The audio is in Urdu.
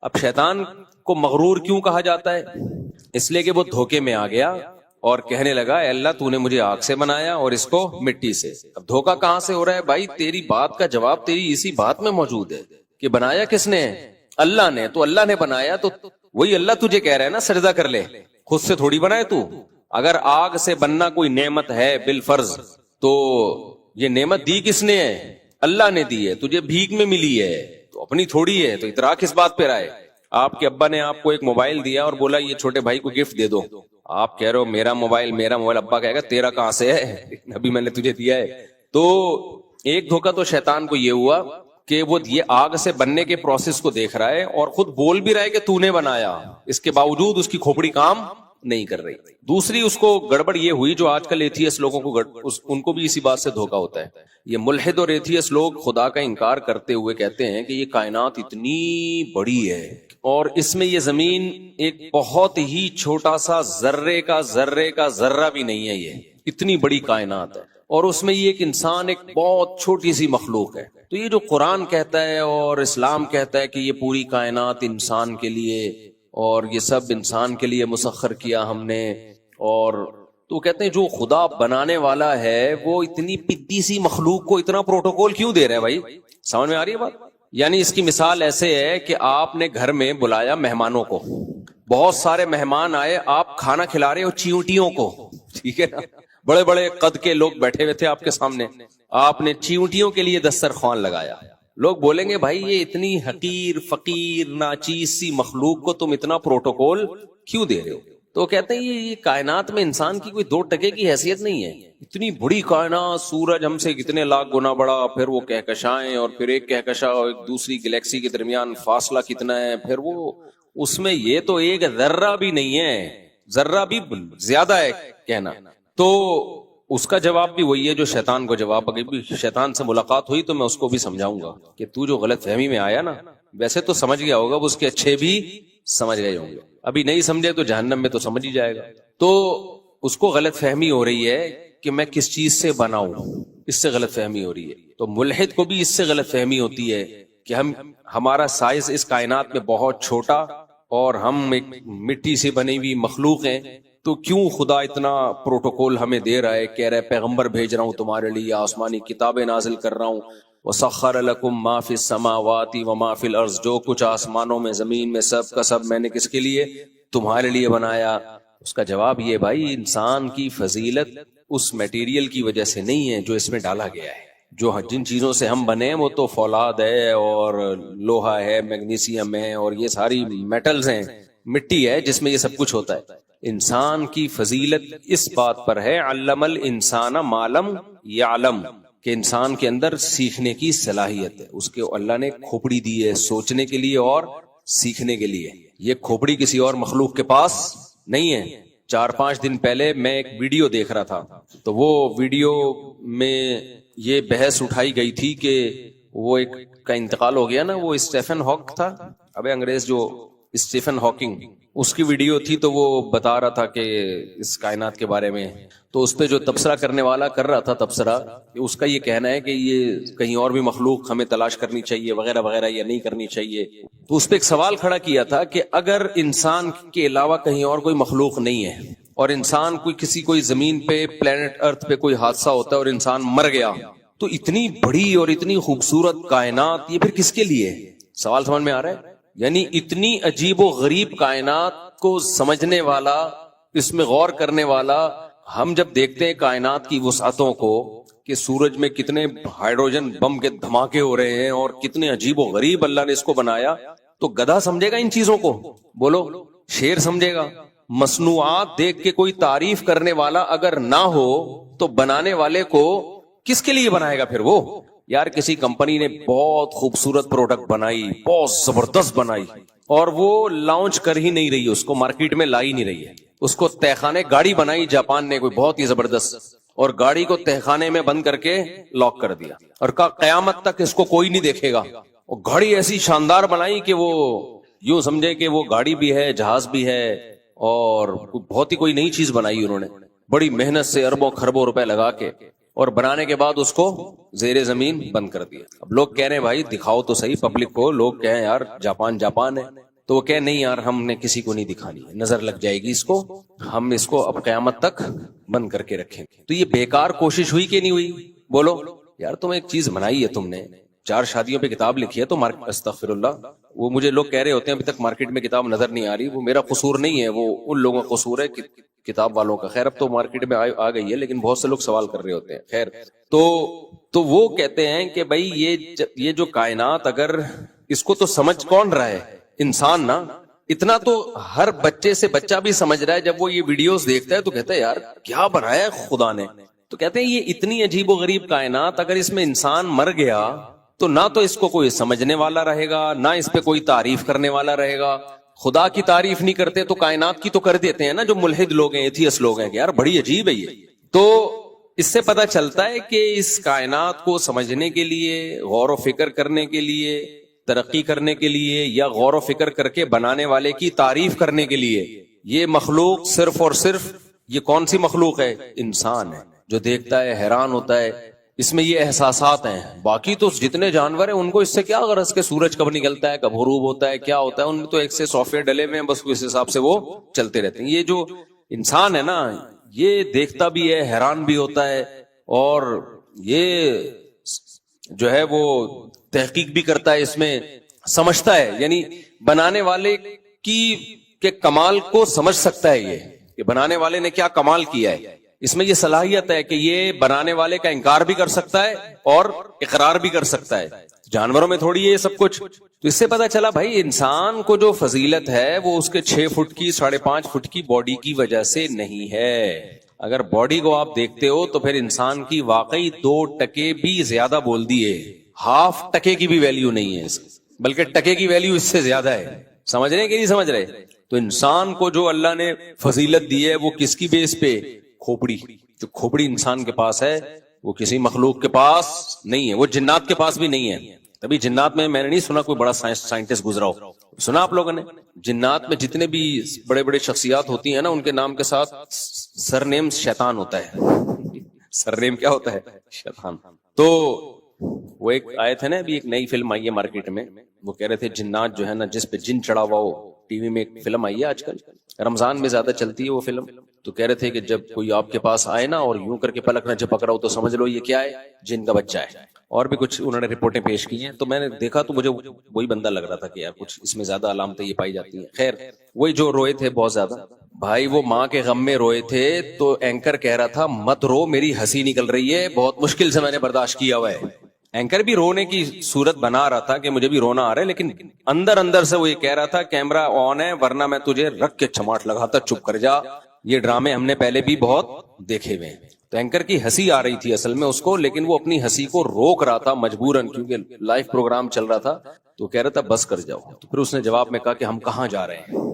اب شیطان کو مغرور کیوں کہا جاتا ہے؟ اس لیے کہ وہ دھوکے میں آ گیا اور کہنے لگا اے اللہ تو نے مجھے آگ سے بنایا اور اس کو مٹی سے. اب دھوکا کہاں سے ہو رہا ہے بھائی؟ تیری بات کا جواب تیری اسی بات میں موجود ہے کہ بنایا کس نے؟ اللہ نے. تو اللہ نے بنایا تو وہی اللہ تجھے کہہ رہا ہے نا سجدہ کر لے. خود سے تھوڑی بنائے تو. اگر آگ سے بننا کوئی نعمت ہے بالفرض تو یہ نعمت دی کس نے ہے؟ اللہ نے دی ہے. تجھے بھیک میں ملی ہے تو اپنی تھوڑی ہے. تو اترا کس بات پہ رہا ہے؟ آپ کے ابا نے آپ کو ایک موبائل دیا اور بولا یہ چھوٹے بھائی کو گفٹ دے دو. آپ کہہ رہے ہو میرا موبائل. ابا کہے گا تیرا کہاں سے ہے؟ ابھی میں نے تجھے دیا ہے. تو ایک دھوکہ تو شیطان کو یہ ہوا کہ وہ یہ آگ سے بننے کے پروسیس کو دیکھ رہا ہے اور خود بول بھی رہا ہے کہ تو نے بنایا. اس کے باوجود اس کی کھوپڑی کام نہیں کر رہی. دوسری اس کو گڑبڑ یہ ہوئی جو آج کل ایتھیس لوگوں کو ان کو بھی اسی بات سے دھوکا ہوتا ہے. یہ ملحد اور ایتھیس لوگ خدا کا انکار کرتے ہوئے کہتے ہیں کہ یہ کائنات اتنی بڑی ہے اور اس میں یہ زمین ایک بہت ہی چھوٹا سا ذرے کا ذرہ بھی نہیں ہے. یہ اتنی بڑی کائنات ہے اور اس میں یہ ایک انسان ایک بہت چھوٹی سی مخلوق ہے. تو یہ جو قرآن کہتا ہے اور اسلام کہتا ہے کہ یہ پوری کائنات انسان کے لیے اور یہ سب انسان کے لیے مسخر کیا ہم نے، اور تو کہتے ہیں جو خدا بنانے والا ہے وہ اتنی پتی سی مخلوق کو اتنا پروٹوکول کیوں دے رہا ہے بھائی؟ سمجھ میں آ رہی ہے بات؟ یعنی اس کی مثال ایسے ہے کہ آپ نے گھر میں بلایا مہمانوں کو، بہت سارے مہمان آئے، آپ کھانا کھلا رہے ہو چیونٹیوں کو، ٹھیک ہے نا؟ بڑے بڑے قد کے لوگ بیٹھے ہوئے تھے آپ کے سامنے، آپ نے چیونٹیوں کے لیے دسترخوان لگایا. لوگ بولیں گے بھائی یہ اتنی حقیر فقیر ناچیز سی مخلوق کو تم اتنا پروٹوکول کیوں دے رہے ہو؟ تو کہتے ہیں یہ کائنات میں انسان کی کوئی 2 ٹکے کی حیثیت نہیں ہے. اتنی بڑی کائنات، سورج ہم سے کتنے لاکھ گنا بڑا، پھر وہ کہکشائیں اور پھر ایک کہکشاں اور ایک دوسری گلیکسی کے درمیان فاصلہ کتنا ہے، پھر وہ اس میں یہ تو ایک ذرہ بھی نہیں ہے، ذرہ بھی زیادہ ہے کہنا. تو اس کا جواب بھی وہی ہے جو شیطان کو جواب. اگر شیطان سے ملاقات ہوئی تو میں اس کو بھی سمجھاؤں گا کہ تو جو غلط فہمی میں آیا نا، ویسے تو سمجھ گیا ہوگا، اس کے اچھے بھی سمجھ گئے ہوں گے، ابھی نہیں سمجھے تو جہنم میں تو سمجھ ہی جائے گا. تو اس کو غلط فہمی ہو رہی ہے کہ میں کس چیز سے بناؤں، اس سے غلط فہمی ہو رہی ہے. تو ملحد کو بھی اس سے غلط فہمی ہوتی ہے کہ ہمارا سائز اس کائنات میں بہت چھوٹا اور ہم ایک مٹی سے بنی ہوئی مخلوق ہیں، تو کیوں خدا اتنا پروٹوکول ہمیں دے رہا ہے؟ کہہ رہا ہے پیغمبر بھیج رہا ہوں تمہارے لیے، آسمانی کتابیں نازل کر رہا ہوں. وَسَخَّرَ لَكُم مَّا فِي السَّمَاوَاتِ وَمَا فِي الْأَرْضِ، جو کچھ آسمانوں میں زمین میں سب کا سب میں نے کس کے لیے؟ تمہارے لیے بنایا. اس کا جواب یہ بھائی انسان کی فضیلت اس میٹیریل کی وجہ سے نہیں ہے جو اس میں ڈالا گیا ہے. جو جن چیزوں سے ہم بنے ہیں وہ تو فولاد ہے اور لوہا ہے، میگنیسیم ہے اور یہ ساری میٹلز ہیں، مٹی ہے جس میں یہ سب کچھ ہوتا ہے. انسان کی فضیلت اس بات پر ہے علم الانسان ما لم یعلم، کہ انسان کے اندر سیکھنے کی صلاحیت ہے. اس کے اللہ نے کھوپڑی دی ہے سوچنے کے لیے اور سیکھنے کے لیے. یہ کھوپڑی کسی اور مخلوق کے پاس نہیں ہے. 4-5 دن پہلے میں ایک ویڈیو دیکھ رہا تھا، تو وہ ویڈیو میں یہ بحث اٹھائی گئی تھی کہ وہ ایک کا انتقال ہو گیا نا، وہ اسٹیفن ہاک تھا، انگریز جو اسٹیفن ہاکنگ، اس کی ویڈیو تھی. تو وہ بتا رہا تھا کہ اس کائنات کے بارے میں، تو اس پہ جو تبصرہ کرنے والا کر رہا تھا تبصرہ، اس کا یہ کہنا ہے کہ یہ کہیں اور بھی مخلوق ہمیں تلاش کرنی چاہیے وغیرہ وغیرہ یا نہیں کرنی چاہیے. تو اس پہ ایک سوال کھڑا کیا تھا کہ اگر انسان کے علاوہ کہیں اور کوئی مخلوق نہیں ہے اور انسان کوئی زمین پہ پلانٹ ارتھ پہ کوئی حادثہ ہوتا ہے اور انسان مر گیا، تو اتنی بڑی اور اتنی خوبصورت کائنات یہ پھر کس کے لیے؟ سوال سمجھ میں آ رہا ہے؟ یعنی اتنی عجیب و غریب کائنات کو سمجھنے والا، اس میں غور کرنے والا، ہم جب دیکھتے ہیں کائنات کی وسعتوں کو کہ سورج میں کتنے ہائیڈروجن بم کے دھماکے ہو رہے ہیں اور کتنے عجیب و غریب اللہ نے اس کو بنایا، تو گدھا سمجھے گا ان چیزوں کو؟ بولو، شیر سمجھے گا؟ مصنوعات دیکھ کے کوئی تعریف کرنے والا اگر نہ ہو تو بنانے والے کو کس کے لیے بنائے گا پھر وہ؟ یار کسی کمپنی نے بہت خوبصورت پروڈکٹ بنائی، بہت زبردست بنائی، اور وہ لانچ کر ہی نہیں رہی، اس کو مارکیٹ میں لائی نہیں رہی ہے. اس کو تہخانے گاڑی بنائی جاپان نے کوئی بہت ہی زبردست، اور گاڑی کو تہخانے میں بند کر کے لاک کر دیا اور کہا قیامت تک اس کو کوئی نہیں دیکھے گا. اور گاڑی ایسی شاندار بنائی کہ وہ یوں سمجھے کہ وہ گاڑی بھی ہے، جہاز بھی ہے، اور بہت ہی کوئی نئی چیز بنائی انہوں نے بڑی محنت سے، اربوں خربوں روپے لگا کے، اور بنانے کے بعد اس کو زیر زمین بند کر دیا. اب لوگ کہہ رہے ہیں بھائی دکھاؤ تو صحیح پبلک کو، لوگ کہیں یار جاپان جاپان ہے. تو وہ کہ نہیں یار ہم نے کسی کو نہیں دکھانی ہے, نظر لگ جائے گی اس کو, ہم اس کو اب قیامت تک بند کر کے رکھیں گے. تو یہ بیکار کوشش ہوئی کہ نہیں ہوئی؟ بولو یار, تم ایک چیز بنائی ہے, تم نے 4 شادیوں پہ کتاب لکھی ہے, تو استغفر اللہ, وہ مجھے لوگ کہہ رہے ہوتے ہیں ابھی تک مارکیٹ میں کتاب نظر نہیں آ رہی, وہ میرا قصور نہیں ہے, وہ ان لوگوں کا قصور ہے, کتاب والوں کا. خیر اب تو مارکیٹ میں آ گئی ہے, لیکن بہت سے لوگ سوال کر رہے ہوتے ہیں. خیر تو وہ کہتے ہیں کہ بھائی یہ جو کائنات, اگر اس کو تو سمجھ کون رہا ہے؟ انسان نا. اتنا تو ہر بچے سے بچہ بھی سمجھ رہا ہے, جب وہ یہ ویڈیوز دیکھتا ہے تو کہتا ہے یار کیا بنایا ہے خدا نے. تو کہتے ہیں یہ اتنی عجیب و غریب کائنات, اگر اس میں انسان مر گیا تو نہ تو اس کو کوئی سمجھنے والا رہے گا, نہ اس پہ کوئی تعریف کرنے والا رہے گا. خدا کی تعریف نہیں کرتے تو کائنات کی تو کر دیتے ہیں نا, جو ملحد لوگ ہیں, ایتھیسٹ لوگ ہیں, کہ یار بڑی عجیب ہے یہ. تو اس سے پتہ چلتا ہے کہ اس کائنات کو سمجھنے کے لیے, غور و فکر کرنے کے لیے, ترقی کرنے کے لیے, یا غور و فکر کر کے بنانے والے کی تعریف کرنے کے لیے, یہ مخلوق صرف اور صرف یہ کون سی مخلوق ہے؟ انسان ہے, جو دیکھتا ہے حیران ہوتا ہے. اس میں یہ احساسات ہیں. باقی تو جتنے جانور ہیں ان کو اس سے کیا غرض کہ سورج کب نکلتا ہے, کب غروب ہوتا ہے, کیا ہوتا ہے, ان میں تو ایک سے سافٹ ویئر ڈلے ہوئے ہیں, بس اس حساب سے وہ چلتے رہتے ہیں. یہ جو انسان ہے نا, یہ دیکھتا بھی ہے, حیران بھی ہوتا ہے, اور یہ جو ہے وہ تحقیق بھی کرتا ہے, اس میں سمجھتا ہے, یعنی بنانے والے کے کمال کو سمجھ سکتا ہے یہ, کہ بنانے والے نے کیا کمال کیا ہے. اس میں یہ صلاحیت ہے کہ یہ بنانے والے کا انکار بھی کر سکتا ہے اور اقرار بھی کر سکتا ہے. جانوروں میں تھوڑی ہے یہ سب کچھ. تو اس سے پتا چلا بھائی انسان کو جو فضیلت ہے وہ اس کے 6 فٹ کی 5.5 فٹ کی باڈی کی وجہ سے نہیں ہے. اگر باڈی کو آپ دیکھتے ہو تو پھر انسان کی واقعی 2% بھی زیادہ بول دیے, 0.5% کی بھی ویلیو نہیں ہے, بلکہ ٹکے کی ویلیو اس سے زیادہ ہے. سمجھ رہے کہ نہیں سمجھ رہے؟ تو انسان کو جو اللہ نے فضیلت دی ہے وہ کس کی بیس پہ؟ کھوپڑی. جو کھوپڑی انسان کے پاس ہے وہ کسی مخلوق کے پاس نہیں ہے, وہ جنات کے پاس بھی نہیں ہے. تبھی جنات میں نے نہیں سنا کوئی بڑا سائنٹسٹ گزرا ہو. سنا آپ لوگوں نے؟ جنات میں جتنے بھی بڑے بڑے شخصیات ہوتی ہیں نا, ان کے نام کے ساتھ سر نیم شیطان ہوتا ہے. سر نیم کیا ہوتا ہے؟ شیطان. تو وہ ایک آئے تھے نا, ابھی ایک نئی فلم آئی ہے مارکیٹ میں, وہ کہہ رہے تھے جنات جو ہے نا, جس پہ جن چڑھا ہوا ہو. ٹی وی میں ایک فلم آئی ہے آج کل, رمضان میں زیادہ چلتی ہے وہ فلم. تو کہہ رہے تھے کہ جب کوئی آپ کے پاس آئے نا اور یوں کر کے پلک نہ جھپک رہا ہو تو سمجھ لو یہ کیا ہے؟ جن کا بچہ ہے. اور بھی کچھ انہوں نے رپورٹیں پیش کی ہیں. تو میں نے دیکھا تو مجھے وہی بندہ لگ رہا تھا کہ یار کچھ اس میں زیادہ علامتیں یہ پائی جاتی ہیں. خیر وہی جو روئے تھے بہت زیادہ بھائی, وہ ماں کے غم میں روئے تھے. تو اینکر کہہ رہا تھا مت رو, میری ہنسی نکل رہی ہے, بہت مشکل سے میں نے برداشت کیا ہوا ہے. اینکر بھی رونے کی صورت بنا رہا تھا کہ مجھے بھی رونا آ رہا ہے, لیکن اندر سے وہ یہ کہہ رہا تھا کیمرہ آن ہے ورنہ میں تجھے رکھ کے چماٹ لگاتا, چپ کر جا, یہ ڈرامے ہم نے پہلے بھی بہت دیکھے ہوئے ہیں. تو اینکر کی ہنسی آ رہی تھی اصل میں اس کو, لیکن وہ اپنی ہنسی کو روک رہا تھا مجبوراً, کیونکہ لائیو پروگرام چل رہا تھا. تو کہہ رہا تھا بس کر جاؤ. تو پھر اس نے جواب میں کہا کہ ہم کہاں جا رہے ہیں؟